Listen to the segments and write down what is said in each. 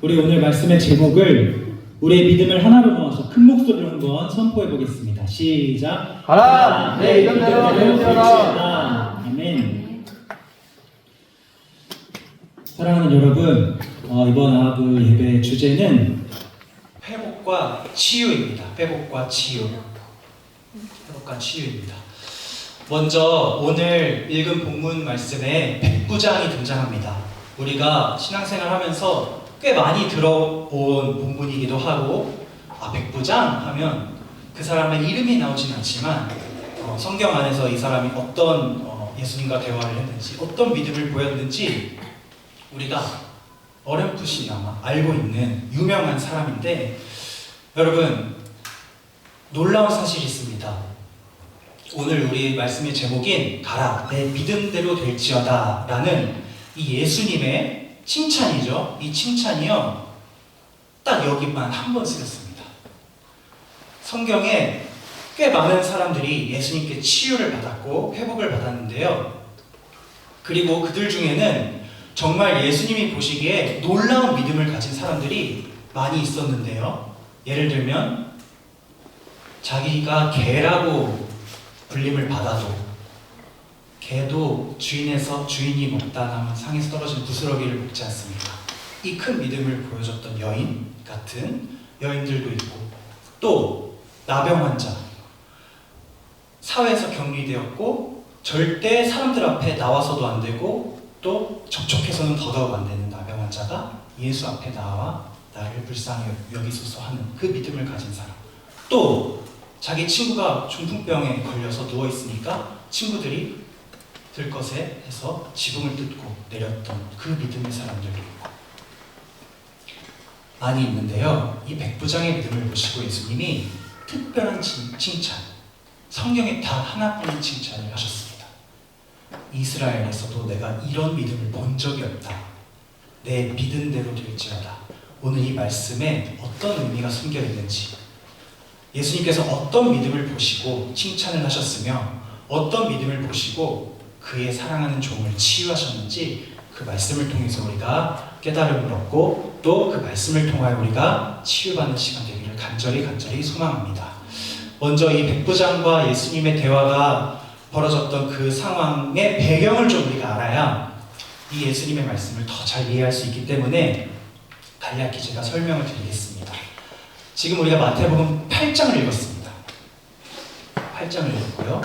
우리 오늘 말씀의 제목을 우리의 믿음을 하나로 모아서 큰 목소리로 한번 선포해 보겠습니다. 시작. 가라! 내 이름대로 되어라! 아멘. 사랑하는 여러분, 이번 아브 예배 주제는 회복과 치유입니다. 회복과 치유. 회복과 치유입니다. 먼저 오늘 읽은 본문 말씀에 백부장이 등장합니다. 우리가 신앙생활 하면서 꽤 많이 들어본 본문이기도 하고, 백부장 하면 그 사람의 이름이 나오진 않지만 성경 안에서 이 사람이 어떤 예수님과 대화를 했는지, 어떤 믿음을 보였는지 우리가 어렴풋이나마 알고 있는 유명한 사람인데, 여러분, 놀라운 사실이 있습니다. 오늘 우리 말씀의 제목인 가라 내 믿음대로 될지어다 라는 이 예수님의 칭찬이죠. 이 칭찬이요, 딱 여기만 한 번 쓰였습니다. 성경에 꽤 많은 사람들이 예수님께 치유를 받았고 회복을 받았는데요, 그리고 그들 중에는 정말 예수님이 보시기에 놀라운 믿음을 가진 사람들이 많이 있었는데요, 예를 들면 자기가 개라고 불림을 받아도 개도 주인이 먹다 남은 상에서 떨어진 부스러기를 먹지 않습니까? 이 큰 믿음을 보여줬던 여인 같은 여인들도 있고, 또 나병 환자, 사회에서 격리되었고 절대 사람들 앞에 나와서도 안 되고 또 접촉해서는 더더욱 안 되는 나병 환자가 예수 앞에 나와 나를 불쌍히 여기소서 하는 그 믿음을 가진 사람, 또 자기 친구가 중풍병에 걸려서 누워있으니까 친구들이 들것에 해서 지붕을 뜯고 내렸던 그 믿음의 사람들도 있고 많이 있는데요, 이 백부장의 믿음을 보시고 예수님이 특별한 칭찬, 성경에 단 하나뿐인 칭찬을 하셨습니다. 이스라엘에서도 내가 이런 믿음을 본 적이 없다. 내 믿음대로 될지어다. 오늘 이 말씀에 어떤 의미가 숨겨 있는지, 예수님께서 어떤 믿음을 보시고 칭찬을 하셨으며 어떤 믿음을 보시고 그의 사랑하는 종을 치유하셨는지, 그 말씀을 통해서 우리가 깨달음을 얻고 또 그 말씀을 통하여 우리가 치유받는 시간 되기를 간절히 소망합니다. 먼저 이 백부장과 예수님의 대화가 벌어졌던 그 상황의 배경을 좀 우리가 알아야 이 예수님의 말씀을 더 잘 이해할 수 있기 때문에 간략히 제가 설명을 드리겠습니다. 지금 우리가 마태복음 8장을 읽었습니다. 8장을 읽었고요,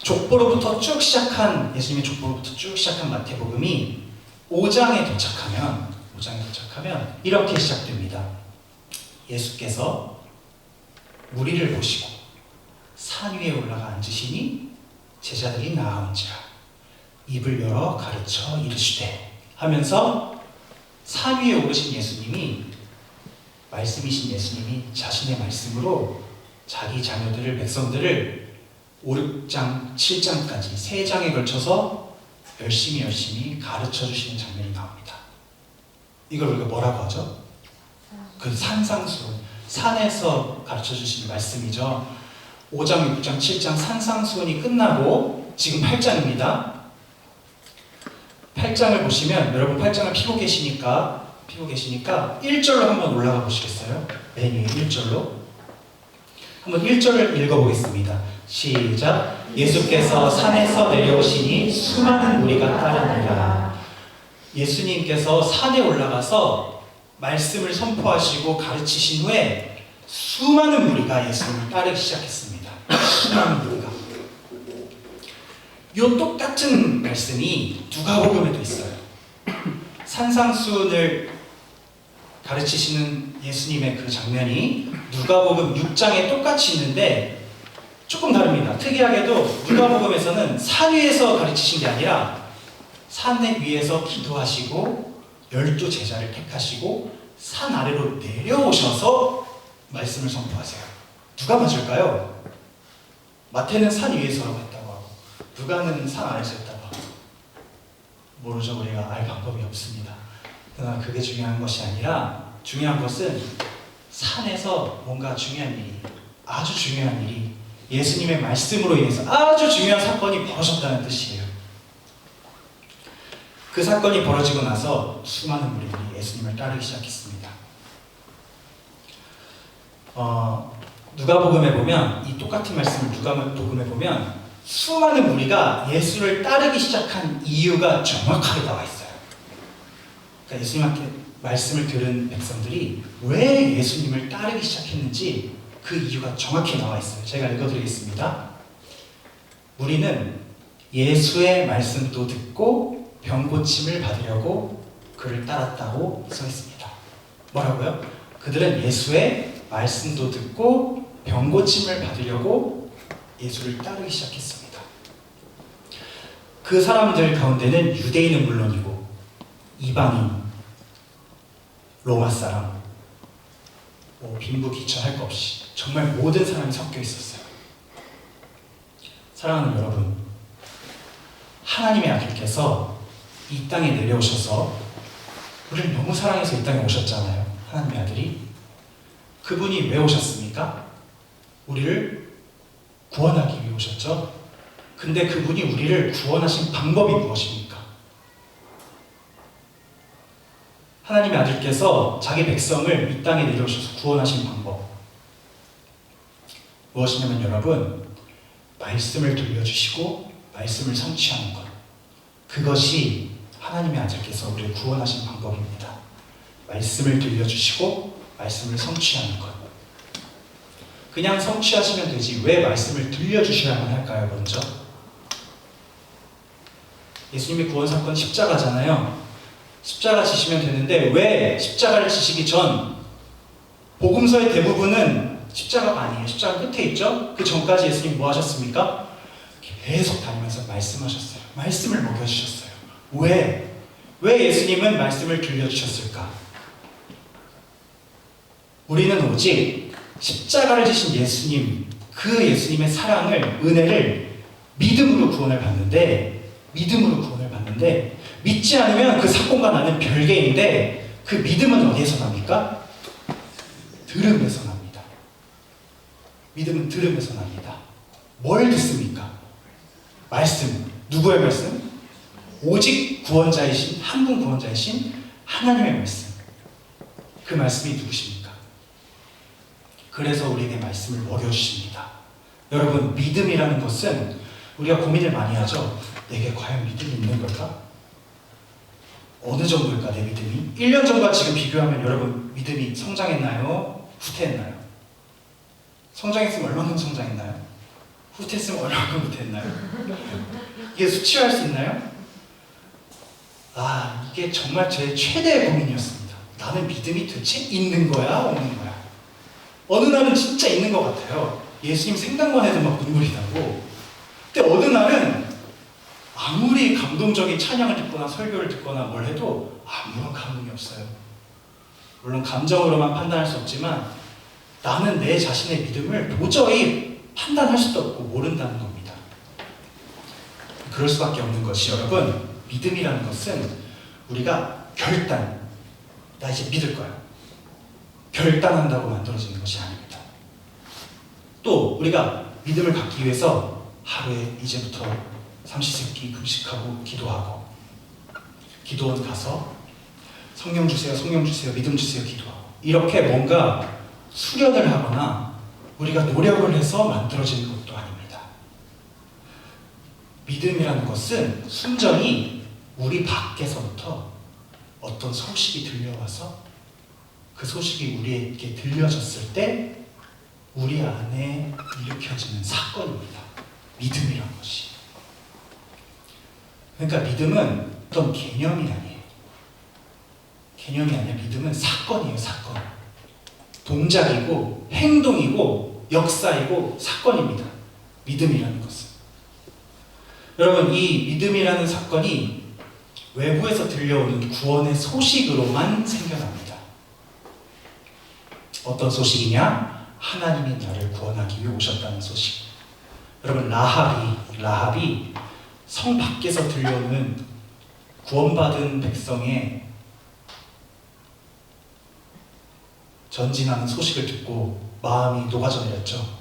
족보로부터 쭉 시작한, 예수님의 족보로부터 쭉 시작한 마태복음이 5장에 도착하면 이렇게 시작됩니다. 예수께서 무리를 보시고 산 위에 올라가 앉으시니 제자들이 나아온지라 입을 열어 가르쳐 이르시되 하면서 산 위에 오르신 예수님이, 말씀이신 예수님이 자신의 말씀으로 자기 자녀들을, 백성들을 5장, 7장까지 3장에 걸쳐서 열심히 가르쳐 주시는 장면이 나옵니다. 이걸 우리가 뭐라고 하죠? 그 산상수훈, 산에서 가르쳐 주시는 말씀이죠. 5장, 6장, 7장 산상수훈이 끝나고 지금 8장입니다. 8장을 보시면, 여러분 8장을 피고 계시니까 1절로 한번 올라가 보시겠어요? 맨 위에 1절로 한번 1절을 읽어보겠습니다. 시작. 예수께서 산에서 내려오시니 수많은 무리가 따르니라. 예수님께서 산에 올라가서 말씀을 선포하시고 가르치신 후에 수많은 무리가 예수님을 따르기 시작했습니다. 수많은 무리가. 이 똑같은 말씀이 누가복음에도 있어요. 산상수훈을 가르치시는 예수님의 그 장면이 누가복음 6장에 똑같이 있는데 조금 다릅니다. 특이하게도 누가복음에서는 산 위에서 가르치신 게 아니라 산 위에서 기도하시고 12제자를 택하시고 산 아래로 내려오셔서 말씀을 선포하세요. 누가 맞을까요? 마태는 산 위에서 했다고 하고 누가는 산 아래서 했다고 하고, 모르죠. 우리가 알 방법이 없습니다. 그러나 그게 중요한 것이 아니라, 중요한 것은 산에서 뭔가 중요한 일이, 아주 중요한 일이 예수님의 말씀으로 인해서 아주 중요한 사건이 벌어졌다는 뜻이에요. 그 사건이 벌어지고 나서 수많은 무리들이 예수님을 따르기 시작했습니다. 누가복음에 보면 이 똑같은 말씀을 누가복음에 보면 수많은 무리가 예수를 따르기 시작한 이유가 정확하게 나와 있어요. 그러니까 예수님한테 말씀을 들은 백성들이 왜 예수님을 따르기 시작했는지 그 이유가 정확히 나와 있어요. 제가 읽어드리겠습니다. 우리는 예수의 말씀도 듣고 병 고침을 받으려고 그를 따랐다고 써 있습니다. 뭐라고요? 그들은 예수의 말씀도 듣고 병 고침을 받으려고 예수를 따르기 시작했습니다. 그 사람들 가운데는 유대인은 물론이고 이방인, 로마 사람, 빈부귀천 할 것 없이 정말 모든 사람이 섞여 있었어요. 사랑하는 여러분, 하나님의 아들께서 이 땅에 내려오셔서 우리를 너무 사랑해서 이 땅에 오셨잖아요. 하나님의 아들이. 그분이 왜 오셨습니까? 우리를 구원하기 위해 오셨죠. 근데 그분이 우리를 구원하신 방법이 무엇입니까? 하나님의 아들께서 자기 백성을 이 땅에 내려오셔서 구원하신 방법 무엇이냐면 여러분, 말씀을 들려주시고 말씀을 성취하는 것, 그것이 하나님의 아들께서 우리를 구원하신 방법입니다. 말씀을 들려주시고 말씀을 성취하는 것. 그냥 성취하시면 되지 왜 말씀을 들려주셔야만 할까요? 먼저 예수님의 구원 사건 십자가잖아요. 십자가 지시면 되는데 왜 십자가를 지시기 전 복음서의 대부분은 십자가가 아니에요. 십자가 끝에 있죠? 그 전까지 예수님 뭐 하셨습니까? 계속 다니면서 말씀하셨어요. 말씀을 먹여주셨어요. 왜? 왜 예수님은 말씀을 들려주셨을까? 우리는 오직 십자가를 지신 예수님, 그 예수님의 사랑을, 은혜를 믿음으로 구원을 받는데 믿지 않으면 그 사건과 나는 별개인데 그 믿음은 어디에서 납니까? 들음에서 납니다. 믿음은 들음에서 납니다. 뭘 듣습니까? 말씀. 누구의 말씀? 오직 구원자이신, 한 분 구원자이신 하나님의 말씀. 그 말씀이 누구십니까? 그래서 우리에게 말씀을 먹여주십니다. 여러분, 믿음이라는 것은 우리가 고민을 많이 하죠. 내게 과연 믿음이 있는 걸까? 어느 정도일까 내 믿음이? 1년 전과 지금 비교하면 여러분 믿음이 성장했나요? 후퇴했나요? 성장했으면 얼마큼 성장했나요? 후퇴했으면 얼마큼 후퇴했나요? 이게 수치화할 수 있나요? 이게 정말 제 최대의 고민이었습니다. 나는 믿음이 대체 있는 거야? 없는 거야? 어느 날은 진짜 있는 것 같아요. 예수님 생각만 해도 막 눈물이 나고. 근데 어느 날은 아무리 감동적인 찬양을 듣거나 설교를 듣거나 뭘 해도 아무런 감동이 없어요. 물론 감정으로만 판단할 수 없지만 나는 내 자신의 믿음을 도저히 판단할 수도 없고 모른다는 겁니다. 그럴 수밖에 없는 것이 여러분, 믿음이라는 것은 우리가 결단, 나 이제 믿을 거야, 결단한다고 만들어지는 것이 아닙니다. 또 우리가 믿음을 갖기 위해서 하루에 이제부터 삼시세끼 금식하고 기도하고, 기도원 가서 성령 주세요, 성령 주세요, 믿음 주세요, 기도하고, 이렇게 뭔가 수련을 하거나 우리가 노력을 해서 만들어지는 것도 아닙니다. 믿음이라는 것은 순전히 우리 밖에서부터 어떤 소식이 들려와서 그 소식이 우리에게 들려졌을 때 우리 안에 일으켜지는 사건입니다. 믿음이라는 것이. 그러니까 믿음은 어떤 개념이 아니에요. 개념이 아니라 믿음은 사건이에요. 사건. 동작이고 행동이고 역사이고 사건입니다. 믿음이라는 것은. 여러분, 이 믿음이라는 사건이 외부에서 들려오는 구원의 소식으로만 생겨납니다. 어떤 소식이냐? 하나님이 나를 구원하기 위해 오셨다는 소식. 여러분, 라합이 성 밖에서 들려오는 구원받은 백성의 전진하는 소식을 듣고 마음이 녹아져 내렸죠.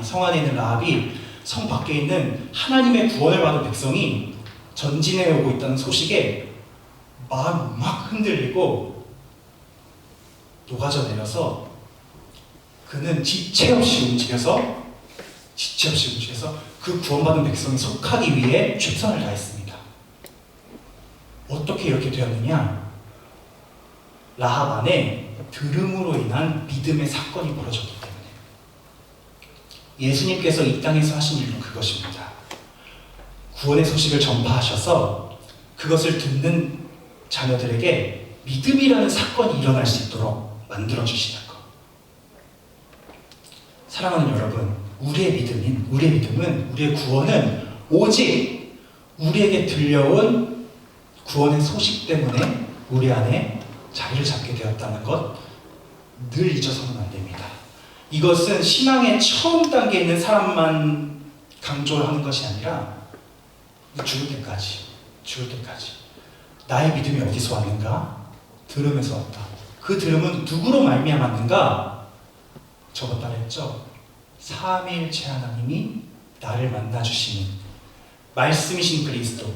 성 안에 있는 라합이 성 밖에 있는 하나님의 구원을 받은 백성이 전진해 오고 있다는 소식에 마음이 막 흔들리고 녹아져 내려서 그는 지체 없이 움직여서 그 구원받은 백성에 속하기 위해 최선을 다했습니다. 어떻게 이렇게 되었느냐? 라합 안에 들음으로 인한 믿음의 사건이 벌어졌기 때문에. 예수님께서 이 땅에서 하신 일은 그것입니다. 구원의 소식을 전파하셔서 그것을 듣는 자녀들에게 믿음이라는 사건이 일어날 수 있도록 만들어주시는 것. 사랑하는 여러분, 우리의 믿음은, 우리의 구원은 오직 우리에게 들려온 구원의 소식 때문에 우리 안에 자리를 잡게 되었다는 것 늘 잊어서는 안 됩니다. 이것은 신앙의 처음 단계에 있는 사람만 강조를 하는 것이 아니라 죽을 때까지 나의 믿음이 어디서 왔는가? 들음에서 왔다. 그 들음은 누구로 말미암았는가? 저번 달에 했죠. 삼위일체 하나님이 나를 만나주시는 말씀이신 그리스도,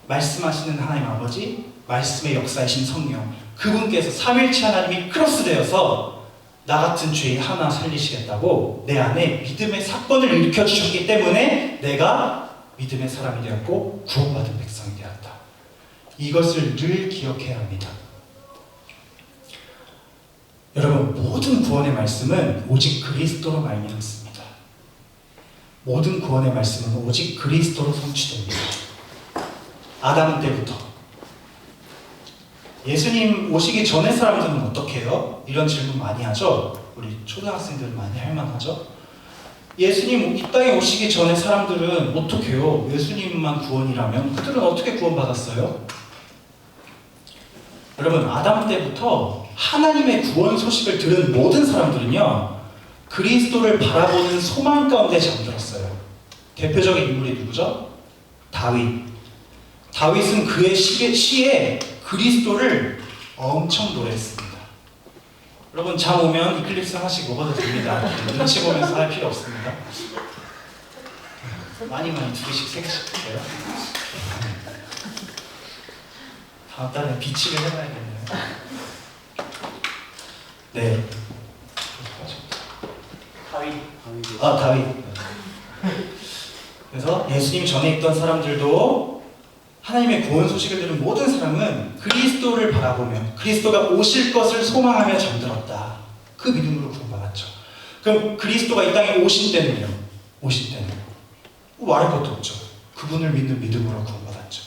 말씀하시는 하나님 아버지, 말씀의 역사이신 성령, 그분께서 삼위일체 하나님이 크로스되어서 나 같은 죄인 하나 살리시겠다고 내 안에 믿음의 사건을 일으켜주셨기 때문에 내가 믿음의 사람이 되었고 구원받은 백성이 되었다. 이것을 늘 기억해야 합니다. 여러분, 모든 구원의 말씀은 오직 그리스도로 말미암습니다. 모든 구원의 말씀은 오직 그리스도로 성취됩니다. 아담 때부터 예수님 오시기 전에 사람들은 어떻게 해요? 이런 질문 많이 하죠? 우리 초등학생들은 많이 할 만하죠? 예수님 이 땅에 오시기 전에 사람들은 어떻게 해요? 예수님만 구원이라면 그들은 어떻게 구원받았어요? 여러분, 아담 때부터 하나님의 구원 소식을 들은 모든 사람들은요, 그리스도를 바라보는 소망 가운데 잠들었어요. 대표적인 인물이 누구죠? 다윗은 그의 시에 그리스도를 엄청 노래했습니다. 여러분, 잠 오면 이클립스 하나씩 먹어도 됩니다. 눈치 보면서 할 필요 없습니다. 많이 두 개씩, 세 개씩 드세요. 다음 달에 비치를 해봐야겠네요. 네. 다윗. 그래서 예수님 전에 있던 사람들도 하나님의 구원 소식을 들은 모든 사람은 그리스도를 바라보며 그리스도가 오실 것을 소망하며 잠들었다. 그 믿음으로 구원받았죠. 그럼 그리스도가 이 땅에 오신 때는요? 말할 것도 없죠. 그분을 믿는 믿음으로 구원받았죠.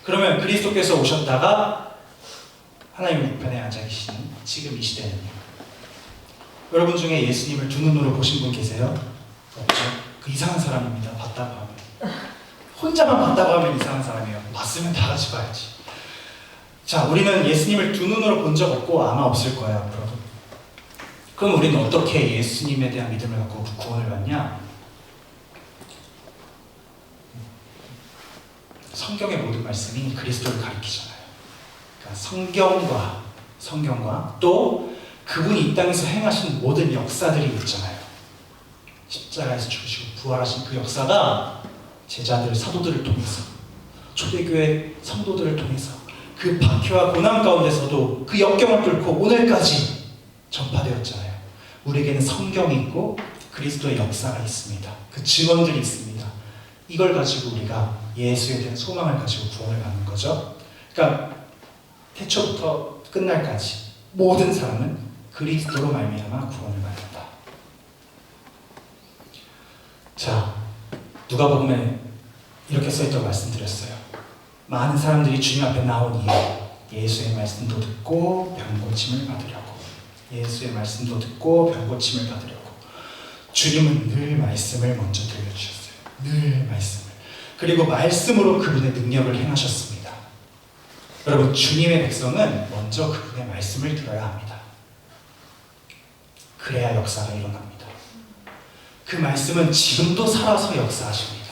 그러면 그리스도께서 오셨다가 하나님 우편에 앉아 계신 지금 이 시대는요? 여러분 중에 예수님을 두 눈으로 보신 분 계세요? 없죠? 그 이상한 사람입니다. 봤다고 하면. 혼자만 봤다고 하면 이상한 사람이에요. 봤으면 다 같이 봐야지. 자, 우리는 예수님을 두 눈으로 본 적 없고 아마 없을 거예요, 앞으로도. 그럼 우리는 어떻게 예수님에 대한 믿음을 갖고 구원을 받냐? 성경의 모든 말씀이 그리스도를 가리키잖아요. 그러니까 성경과 또 그분이 이 땅에서 행하신 모든 역사들이 있잖아요. 십자가에서 죽으시고 부활하신 그 역사가 제자들, 사도들을 통해서, 초대교회 성도들을 통해서 그 박해와 고난 가운데서도 그 역경을 뚫고 오늘까지 전파되었잖아요. 우리에게는 성경이 있고 그리스도의 역사가 있습니다. 그 증언들이 있습니다. 이걸 가지고 우리가 예수에 대한 소망을 가지고 구원을 받는 거죠. 그러니까 태초부터 끝날까지 모든 사람은 그리스도로 말미암아 구원을 받는다. 자, 누가복음에 이렇게 써있다고 말씀드렸어요. 많은 사람들이 주님 앞에 나온 이유, 예수의 말씀도 듣고 병고침을 받으려고. 예수의 말씀도 듣고 병고침을 받으려고. 주님은 늘 말씀을 먼저 들려주셨어요. 늘 말씀을. 그리고 말씀으로 그분의 능력을 행하셨습니다. 여러분, 주님의 백성은 먼저 그분의 말씀을 들어야 합니다. 그래야 역사가 일어납니다. 그 말씀은 지금도 살아서 역사하십니다.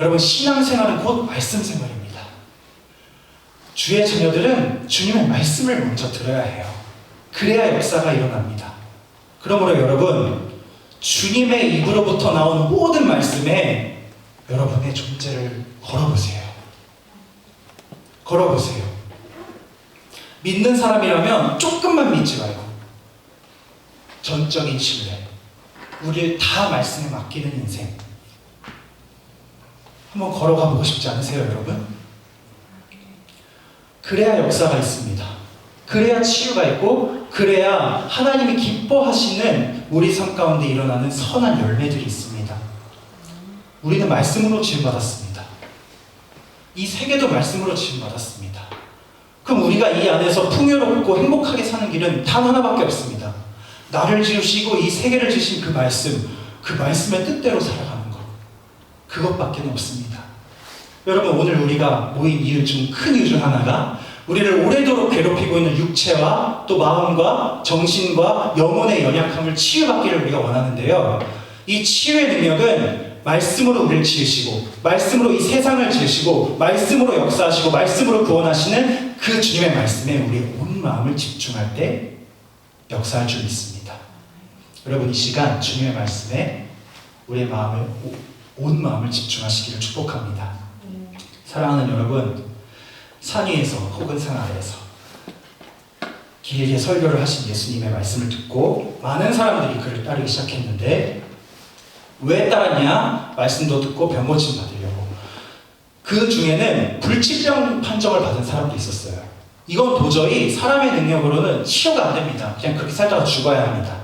여러분, 신앙생활은 곧 말씀 생활입니다. 주의 자녀들은 주님의 말씀을 먼저 들어야 해요. 그래야 역사가 일어납니다. 그러므로 여러분, 주님의 입으로부터 나온 모든 말씀에 여러분의 존재를 걸어보세요. 걸어보세요. 믿는 사람이라면 조금만 믿지 말고 전적인 신뢰, 우리를 다 말씀에 맡기는 인생 한번 걸어가 보고 싶지 않으세요, 여러분? 그래야 역사가 있습니다. 그래야 치유가 있고, 그래야 하나님이 기뻐하시는 우리 삶 가운데 일어나는 선한 열매들이 있습니다. 우리는 말씀으로 지음받았습니다. 이 세계도 말씀으로 지음받았습니다. 그럼 우리가 이 안에서 풍요롭고 행복하게 사는 길은 단 하나밖에 없습니다. 나를 지으시고 이 세계를 지으신 그 말씀의 뜻대로 살아가는 것. 그것밖에 없습니다. 여러분, 오늘 우리가 모인 이유 중 큰 이유 중 하나가 우리를 오래도록 괴롭히고 있는 육체와 또 마음과 정신과 영혼의 연약함을 치유받기를 우리가 원하는데요. 이 치유의 능력은 말씀으로 우리를 지으시고, 말씀으로 이 세상을 지으시고, 말씀으로 역사하시고, 말씀으로 구원하시는 그 주님의 말씀에 우리의 온 마음을 집중할 때 역사할 줄 믿습니다. 여러분, 이 시간 주님의 말씀에 우리의 마음을, 온 마음을 집중하시기를 축복합니다. 사랑하는 여러분, 산 위에서 혹은 산 아래에서 길게 설교를 하신 예수님의 말씀을 듣고 많은 사람들이 그를 따르기 시작했는데, 왜 따랐냐? 말씀도 듣고 병 고침 받으려고. 그 중에는 불치병 판정을 받은 사람도 있었어요. 이건 도저히 사람의 능력으로는 치료가 안 됩니다. 그냥 그렇게 살다가 죽어야 합니다.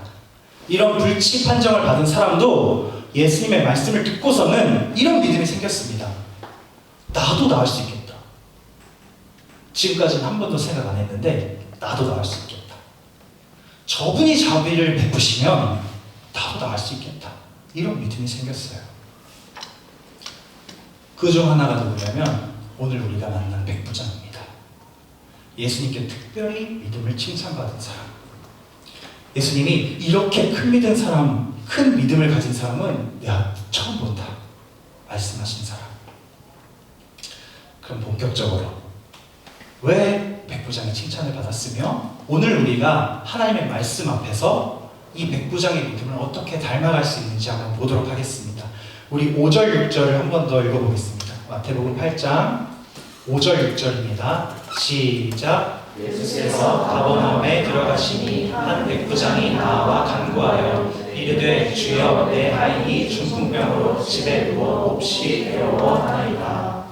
이런 불치 판정을 받은 사람도 예수님의 말씀을 듣고서는 이런 믿음이 생겼습니다. 나도 나을 수 있겠다. 지금까지는 한 번도 생각 안 했는데 나도 나을 수 있겠다. 저분이 자비를 베푸시면 나도 나을 수 있겠다. 이런 믿음이 생겼어요. 그 중 하나가 누구냐면 오늘 우리가 만난 백부장입니다. 예수님께 특별히 믿음을 칭찬받은 사람. 예수님이 이렇게 큰 믿음을 가진 사람은 내가 처음 본다 말씀하신 사람. 그럼 본격적으로 왜 백부장이 칭찬을 받았으며 오늘 우리가 하나님의 말씀 앞에서 이 백부장의 믿음을 어떻게 닮아갈 수 있는지 한번 보도록 하겠습니다. 우리 5절 6절을 한 번 더 읽어보겠습니다. 마태복음 8장 5절 6절입니다. 시작. 예수께서 가버나움에 들어가시니 한 백부장이 나와 간구하여 이르되 주여 내 아이이 중풍병으로 집에 누워 몹시 괴로워하나이다.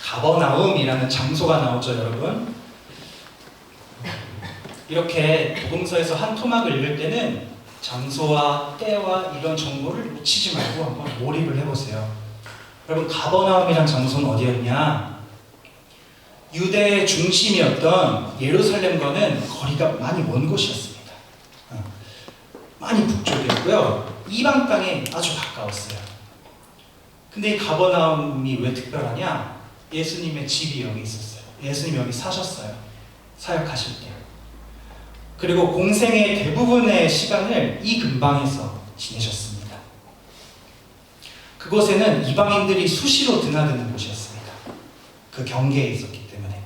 가버나움이라는 장소가 나오죠, 여러분. 이렇게 복음서에서 한 토막을 읽을 때는 장소와 때와 이런 정보를 놓치지 말고 한번 몰입을 해보세요. 여러분, 가버나움이란 장소는 어디였냐? 유대의 중심이었던 예루살렘과는 거리가 많이 먼 곳이었습니다. 많이 북쪽이었고요. 이방 땅에 아주 가까웠어요. 근데 이 가버나움이 왜 특별하냐? 예수님의 집이 여기 있었어요. 예수님이 여기 사셨어요. 사역하실 때. 그리고 공생의 대부분의 시간을 이 근방에서 지내셨습니다. 그곳에는 이방인들이 수시로 드나드는 곳이었습니다. 그 경계에 있었기 때문에.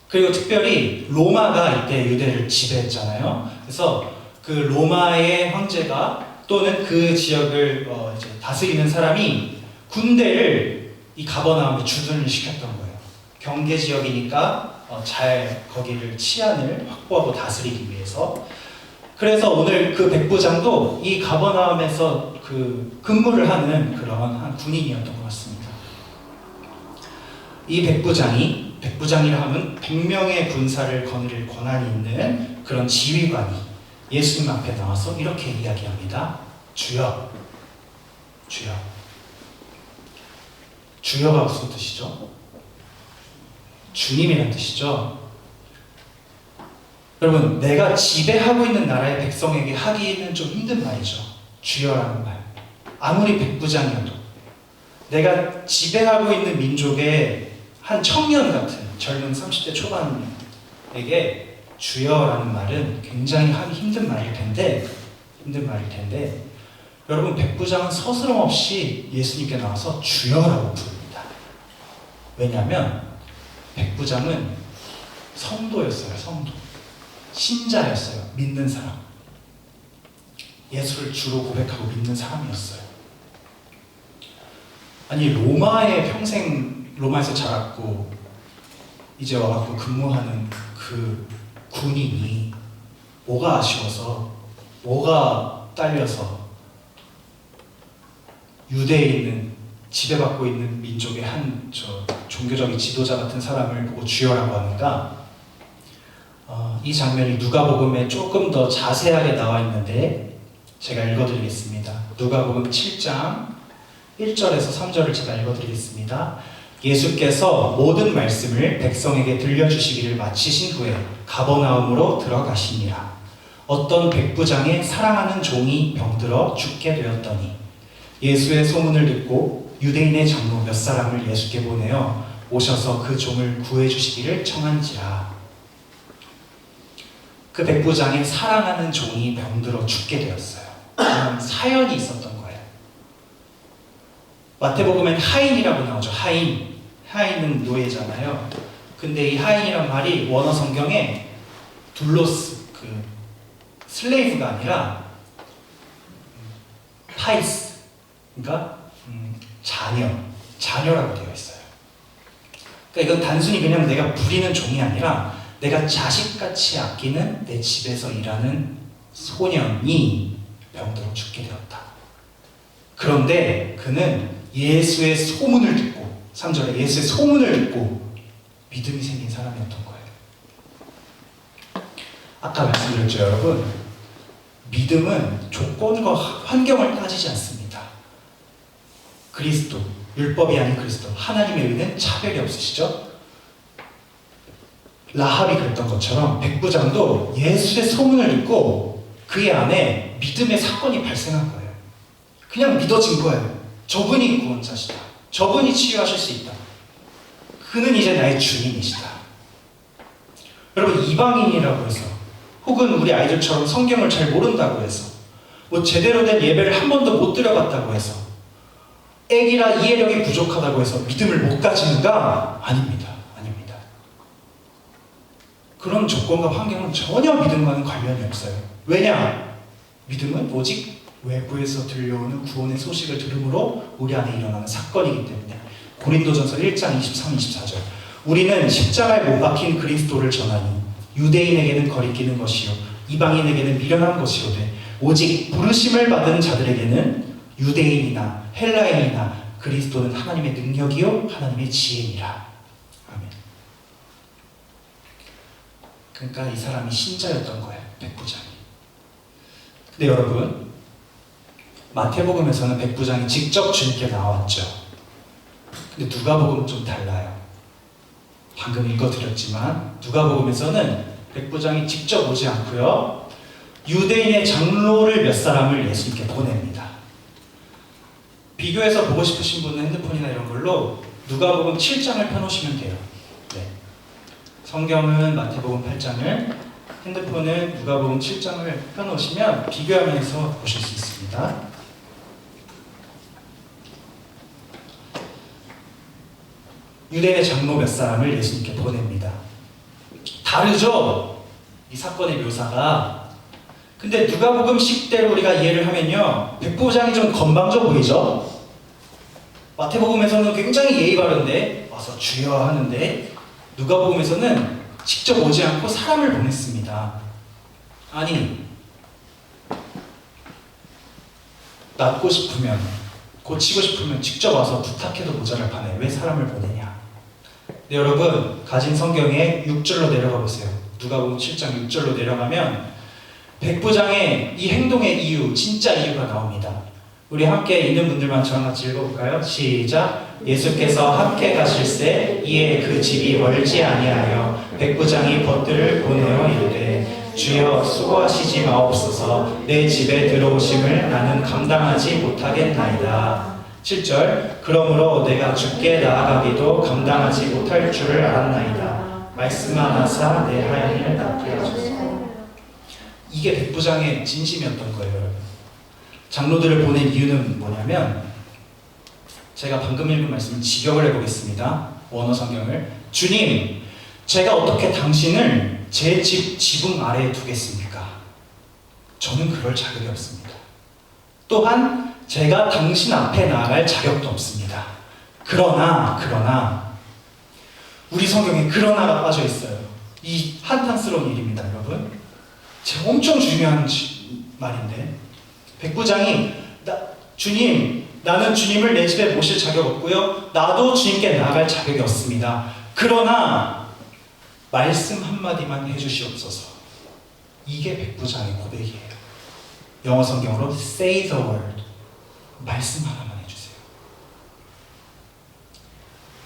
그리고 특별히 로마가 이때 유대를 지배했잖아요. 그래서 그 로마의 황제가 또는 그 지역을 이제 다스리는 사람이 군대를 이 가버나움에 주둔을 시켰던 거예요. 경계 지역이니까 잘 거기를 치안을 확보하고 다스리기 위해서. 그래서 오늘 그 백부장도 이 가버나움에서 그 근무를 하는 그런 한 군인이었던 것 같습니다. 이 백부장이라 하면 100명의 군사를 거느릴 권한이 있는 그런 지휘관이 예수님 앞에 나와서 이렇게 이야기합니다. 주여, 주여. 주여가 무슨 뜻이죠? 주님이라는 뜻이죠. 여러분, 내가 지배하고 있는 나라의 백성에게 하기는 좀 힘든 말이죠. 주여라는 말. 아무리 백부장이어도 내가 지배하고 있는 민족의 한 청년 같은 젊은 30대 초반에게 주여라는 말은 굉장히 하기 힘든 말일 텐데 여러분, 백부장은 서스럼 없이 예수님께 나와서 주여라고 부릅니다. 왜냐하면 백부장은 성도였어요. 성도. 신자였어요. 믿는 사람. 예수를 주로 고백하고 믿는 사람이었어요. 아니, 로마에 평생 로마에서 자랐고 이제 와갖고 근무하는 그 군인이 뭐가 아쉬워서, 뭐가 딸려서 유대에 있는, 지배받고 있는 민족의 한 종교적인 지도자 같은 사람을 보고 주여라고 하는가? 이 장면이 누가복음에 조금 더 자세하게 나와 있는데 제가 읽어드리겠습니다. 누가복음 7장 1절에서 3절을 제가 읽어드리겠습니다. 예수께서 모든 말씀을 백성에게 들려주시기를 마치신 후에 가버나움으로 들어가시니라. 어떤 백부장의 사랑하는 종이 병들어 죽게 되었더니 예수의 소문을 듣고 유대인의 장로 몇 사람을 예수께 보내어 오셔서 그 종을 구해주시기를 청한지라. 그 백부장의 사랑하는 종이 병들어 죽게 되었어요. 그런 사연이 있었던 거예요. 마태복음엔 하인이라고 나오죠. 하인은 노예잖아요. 근데 이 하인이란 말이 원어 성경에 둘로스, 슬레이브가 아니라 파이스, 그러니까 자녀라고 되어 있어요. 그러니까 이건 단순히 그냥 내가 부리는 종이 아니라 내가 자식같이 아끼는 내 집에서 일하는 소년이 병들어 죽게 되었다. 그런데 그는 예수의 소문을 듣고, 3절에 예수의 소문을 듣고 믿음이 생긴 사람이었던 거예요. 아까 말씀드렸죠, 여러분. 믿음은 조건과 환경을 따지지 않습니다. 그리스도, 율법이 아닌 그리스도, 하나님의 의는 차별이 없으시죠? 라합이 그랬던 것처럼 백부장도 예수의 소문을 듣고 그의 안에 믿음의 사건이 발생한 거예요. 그냥 믿어진 거예요. 저분이 구원자시다. 저분이 치유하실 수 있다. 그는 이제 나의 주님이시다. 여러분, 이방인이라고 해서, 혹은 우리 아이들처럼 성경을 잘 모른다고 해서, 뭐 제대로 된 예배를 한 번도 못 드려봤다고 해서, 애기라 이해력이 부족하다고 해서 믿음을 못 가지는가? 아닙니다. 아닙니다. 그런 조건과 환경은 전혀 믿음과는 관련이 없어요. 왜냐? 믿음은 오직 외부에서 들려오는 구원의 소식을 들음으로 우리 안에 일어나는 사건이기 때문에. 고린도전서 1장 23, 24절. 우리는 십자가에 못 박힌 그리스도를 전하니 유대인에게는 거리끼는 것이요 이방인에게는 미련한 것이로되 오직 부르심을 받은 자들에게는 유대인이나 헬라인이나 그리스도는 하나님의 능력이요 하나님의 지혜니라. 아멘. 그러니까 이 사람이 신자였던 거예요, 백부장이. 근데 여러분, 마태복음에서는 백부장이 직접 주님께 나왔죠. 근데 누가복음은 좀 달라요. 방금 읽어드렸지만 누가복음에서는 백부장이 직접 오지 않고요, 유대인의 장로를 몇 사람을 예수님께 보냅니다. 비교해서 보고 싶으신 분은 핸드폰이나 이런 걸로 누가복음 7장을 펴놓으시면 돼요. 네. 성경은 마태복음 8장을, 핸드폰은 누가복음 7장을 펴놓으시면 비교하면서 보실 수 있습니다. 유대인의 장로 몇 사람을 예수님께 보냅니다. 다르죠? 이 사건의 묘사가. 근데 누가복음식대로 우리가 이해를 하면요, 백부장이 좀 건방져 보이죠? 마태복음에서는 굉장히 예의 바른데 와서 주여 하는데, 누가복음에서는 직접 오지 않고 사람을 보냈습니다. 아니, 낫고 싶으면, 고치고 싶으면 직접 와서 부탁해도 모자랄 판에 왜 사람을 보내냐? 네, 여러분, 가진 성경에 6절로 내려가 보세요. 누가복음 7장 6절로 내려가면 백부장의 이 행동의 이유, 진짜 이유가 나옵니다. 우리 함께 있는 분들만 저랑 같이 읽어볼까요? 시작. 예수께서 함께 가실새 이에 그 집이 멀지 아니하여 백부장이 벗들을 보내어 이르되 주여 수고하시지 마옵소서 내 집에 들어오심을 나는 감당하지 못하겠나이다. 7절. 그러므로 내가 주께 나아가기도 감당하지 못할 줄을 알았나이다. 말씀하나사 내 하인을 낫게 하소서. 이게 백부장의 진심이었던 거예요, 여러분. 장로들을 보낸 이유는 뭐냐면, 제가 방금 읽은 말씀을 직역을 해보겠습니다. 원어 성경을. 주님, 제가 어떻게 당신을 제 집 지붕 아래에 두겠습니까? 저는 그럴 자격이 없습니다. 또한 제가 당신 앞에 나아갈 자격도 없습니다. 그러나 우리 성경에 그러나가 빠져 있어요. 이 한탄스러운 일입니다, 여러분. 제가 엄청 중요한 말인데, 백부장이 주님, 나는 주님을 내 집에 모실 자격 없고요. 나도 주님께 나아갈 자격이 없습니다. 그러나 말씀 한마디만 해주시옵소서. 이게 백부장의 고백이에요. 영어 성경으로 say the word. 말씀 하나만 해주세요.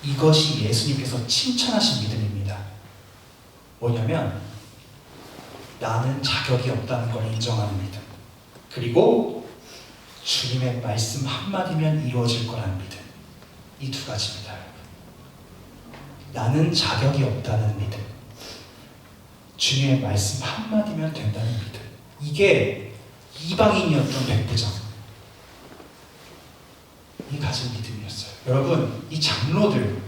이것이 예수님께서 칭찬하신 믿음입니다. 뭐냐면 나는 자격이 없다는 걸 인정하는 믿음. 그리고 주님의 말씀 한마디면 이루어질 거라는 믿음. 이 두 가지입니다. 나는 자격이 없다는 믿음. 주님의 말씀 한마디면 된다는 믿음. 이게 이방인이었던 백부장이 가진 믿음이었어요. 여러분, 이 장로들,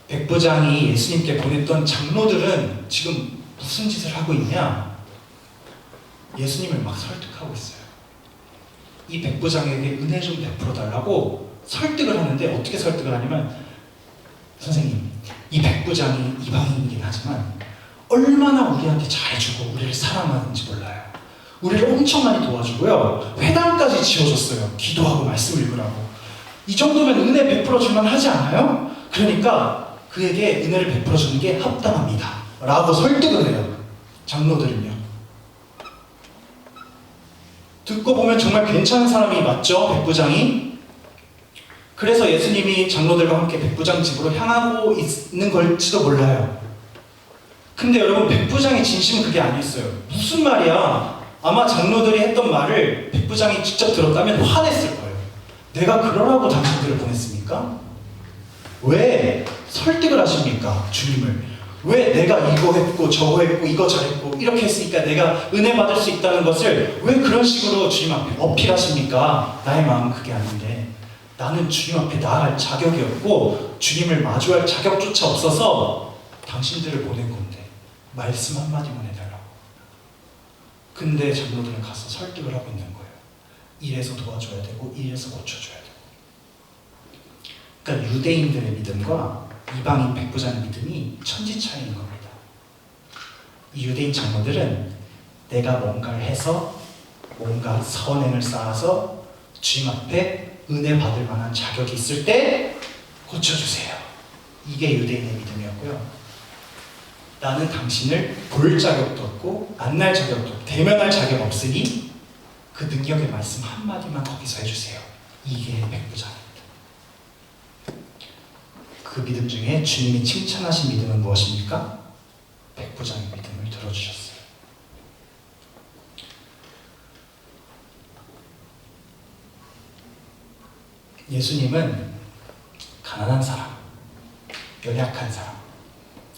백부장이 예수님께 보냈던 장로들은 지금 무슨 짓을 하고 있냐? 예수님을 막 설득하고 있어요. 이 백부장에게 은혜 좀 베풀어 달라고 설득을 하는데, 어떻게 설득을 하냐면, 선생님, 이 백부장이 이방인이긴 하지만 얼마나 우리한테 잘해주고 우리를 사랑하는지 몰라요. 우리를 엄청 많이 도와주고요, 회당까지 지어줬어요. 기도하고 말씀 읽으라고. 이 정도면 은혜 베풀어 줄만 하지 않아요? 그러니까 그에게 은혜를 베풀어 주는 게 합당합니다 라고 설득을 해요. 장로들은요. 듣고 보면 정말 괜찮은 사람이 맞죠? 백부장이. 그래서 예수님이 장로들과 함께 백부장 집으로 향하고 있는 걸지도 몰라요. 근데 여러분, 백부장의 진심은 그게 아니었어요. 무슨 말이야? 아마 장로들이 했던 말을 백부장이 직접 들었다면 화냈을 거예요. 내가 그러라고 당신들을 보냈습니까? 왜 설득을 하십니까? 주님을. 왜 내가 이거 했고 저거 했고 이거 잘했고 이렇게 했으니까 내가 은혜 받을 수 있다는 것을 왜 그런 식으로 주님 앞에 어필하십니까? 나의 마음은 그게 아닌데, 나는 주님 앞에 나아갈 자격이 없고 주님을 마주할 자격조차 없어서 당신들을 보낸 건데 말씀 한마디만 해달라고. 근데 장로들은 가서 설득을 하고 있는 거예요. 이래서 도와줘야 되고 이래서 고쳐줘야 되고. 그러니까 유대인들의 믿음과 이방인 백부장의 믿음이 천지 차이인 겁니다. 이 유대인 장로들은 내가 뭔가를 해서 뭔가 선행을 쌓아서 주님 앞에 은혜 받을 만한 자격이 있을 때 고쳐주세요. 이게 유대인의 믿음이었고요. 나는 당신을 볼 자격도 없고 만날 자격도 없고 대면할 자격 없으니 그 능력의 말씀 한마디만 거기서 해주세요. 이게 백부장입니다. 그 믿음 중에 주님이 칭찬하신 믿음은 무엇입니까? 백부장의 믿음을 들어주셨어요. 예수님은 가난한 사람, 연약한 사람,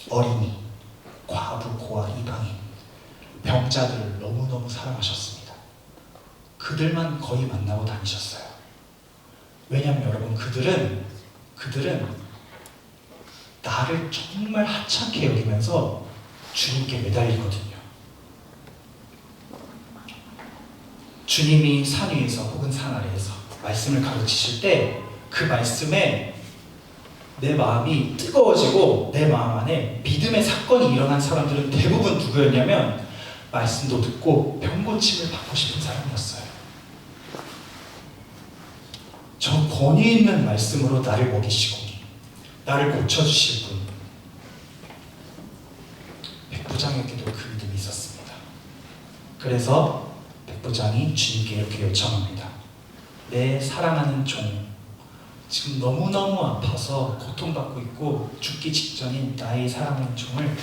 어린이, 과부, 고아, 이방인, 병자들을 너무너무 사랑하셨습니다. 그들만 거의 만나고 다니셨어요. 왜냐하면 여러분, 그들은 나를 정말 하찮게 여기면서 주님께 매달리거든요. 주님이 산 위에서 혹은 산 아래에서 말씀을 가르치실 때 그 말씀에 내 마음이 뜨거워지고 내 마음 안에 믿음의 사건이 일어난 사람들은 대부분 누구였냐면 말씀도 듣고 병고침을 받고 싶은 사람이었어요. 저 권위 있는 말씀으로 나를 먹이시고 나를 고쳐주실 분, 백부장에게도 그 믿음이 있었습니다. 그래서 백부장이 주님께 이렇게 요청합니다. 내 사랑하는 종, 지금 너무너무 아파서 고통받고 있고 죽기 직전인 나의 사랑하는 종을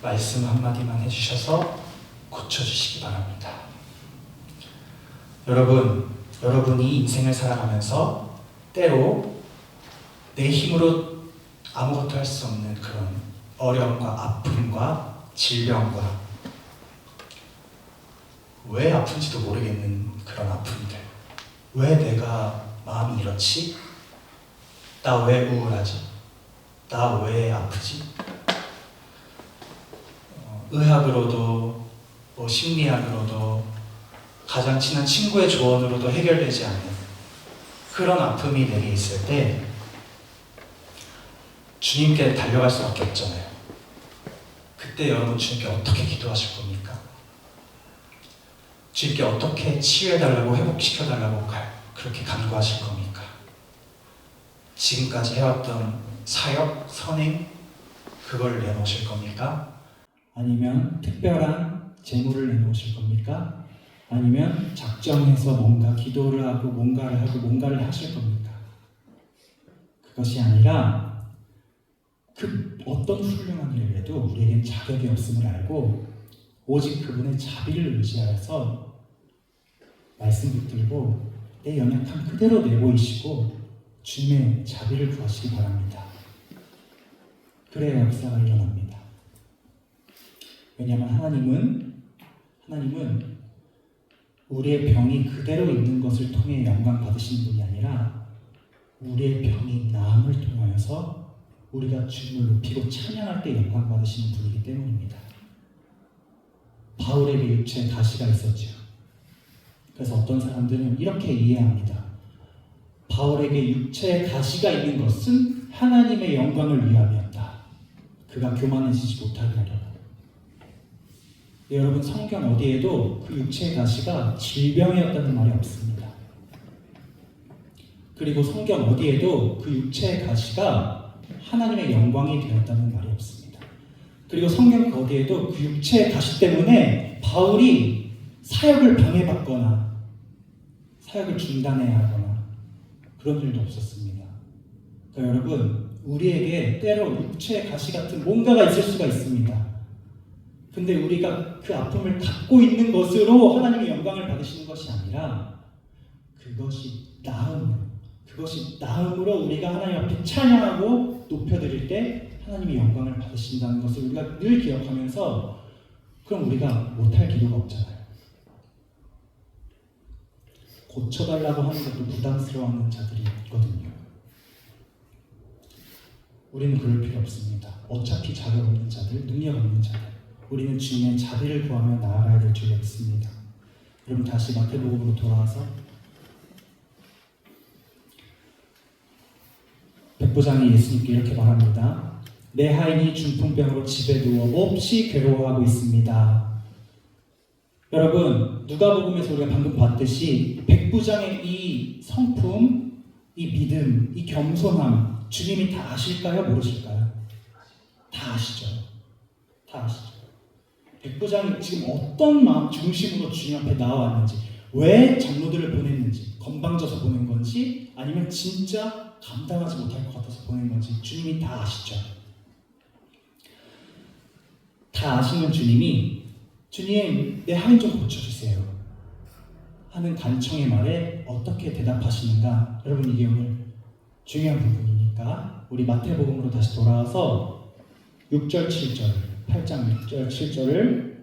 말씀 한마디만 해주셔서 고쳐주시기 바랍니다. 여러분이 인생을 살아가면서 때로 내 힘으로 아무것도 할 수 없는 그런 어려움과 아픔과 질병과 왜 아픈지도 모르겠는 그런 아픔들, 왜 내가 마음이 이렇지? 나 왜 우울하지? 나 왜 아프지? 의학으로도 심리학으로도 가장 친한 친구의 조언으로도 해결되지 않는 그런 아픔이 내게 있을 때 주님께 달려갈 수밖에 없잖아요. 그때 여러분 주님께 어떻게 기도하실 겁니까? 주님께 어떻게 치유해달라고 회복시켜달라고 그렇게 간구하실 겁니까? 지금까지 해왔던 사역, 선행 그걸 내놓으실 겁니까? 아니면 특별한 재물을 내놓으실 겁니까? 아니면 작정해서 뭔가 기도를 하고 뭔가를 하실 겁니까? 그것이 아니라 그 어떤 훌륭한 일을 해도 우리에겐 자격이 없음을 알고 오직 그분의 자비를 의지하여서 말씀 붙들고 내 연약함 그대로 내보이시고 주님의 자비를 구하시기 바랍니다. 그래야 역사가 일어납니다. 왜냐하면 하나님은 우리의 병이 그대로 있는 것을 통해 영광 받으시는 분이 아니라 우리의 병이 나음을 통하여서 우리가 주님을 높이고 찬양할 때 영광 받으시는 분이기 때문입니다. 바울에게 육체에 가시가 있었죠. 그래서 어떤 사람들은 이렇게 이해합니다. 바울에게 육체에 가시가 있는 것은 하나님의 영광을 위함이었다. 그가 교만해지지 못하게 하려고. 여러분 성경 어디에도 그 육체의 가시가 질병이었다는 말이 없습니다. 그리고 성경 어디에도 그 육체의 가시가 하나님의 영광이 되었다는 말이 없습니다. 그리고 성경 어디에도 그 육체의 가시 때문에 바울이 사역을 방해받거나 사역을 중단해야 하거나 그런 일도 없었습니다. 그러니까 여러분 우리에게 때로 육체의 가시 같은 뭔가가 있을 수가 있습니다. 근데 우리가 그 아픔을 갖고 있는 것으로 하나님의 영광을 받으시는 것이 아니라 그것이 나음으로 우리가 하나님 앞에 찬양하고 높여드릴 때 하나님의 영광을 받으신다는 것을 우리가 늘 기억하면서 그럼 우리가 못할 기도가 없잖아요. 고쳐달라고 하는 것도 부담스러워하는 자들이 있거든요. 우리는 그럴 필요 없습니다. 어차피 자격 없는 자들, 능력 없는 자들, 우리는 주님의 자비를 구하며 나아가야 될 줄 믿습니다. 여러분 다시 마태복음으로 돌아와서 백부장이 예수님께 이렇게 말합니다. 내 하인이 중풍병으로 집에 누워 몹시 괴로워하고 있습니다. 여러분 누가복음에서 우리가 방금 봤듯이 백부장의 이 성품, 이 믿음, 이 겸손함 주님이 다 아실까요? 모르실까요? 다 아시죠. 다 아시죠. 백부장이 지금 어떤 마음 중심으로 주님 앞에 나와왔는지, 왜 장로들을 보냈는지, 건방져서 보낸 건지 아니면 진짜 감당하지 못할 것 같아서 보낸 건지 주님이 다 아시죠. 다 아시는 주님이 주님 내 하인 좀 고쳐주세요 하는 간청의 말에 어떻게 대답하시는가? 여러분 이게 오늘 중요한 부분이니까 우리 마태복음으로 다시 돌아와서 6절 7절 8장 6절 7절을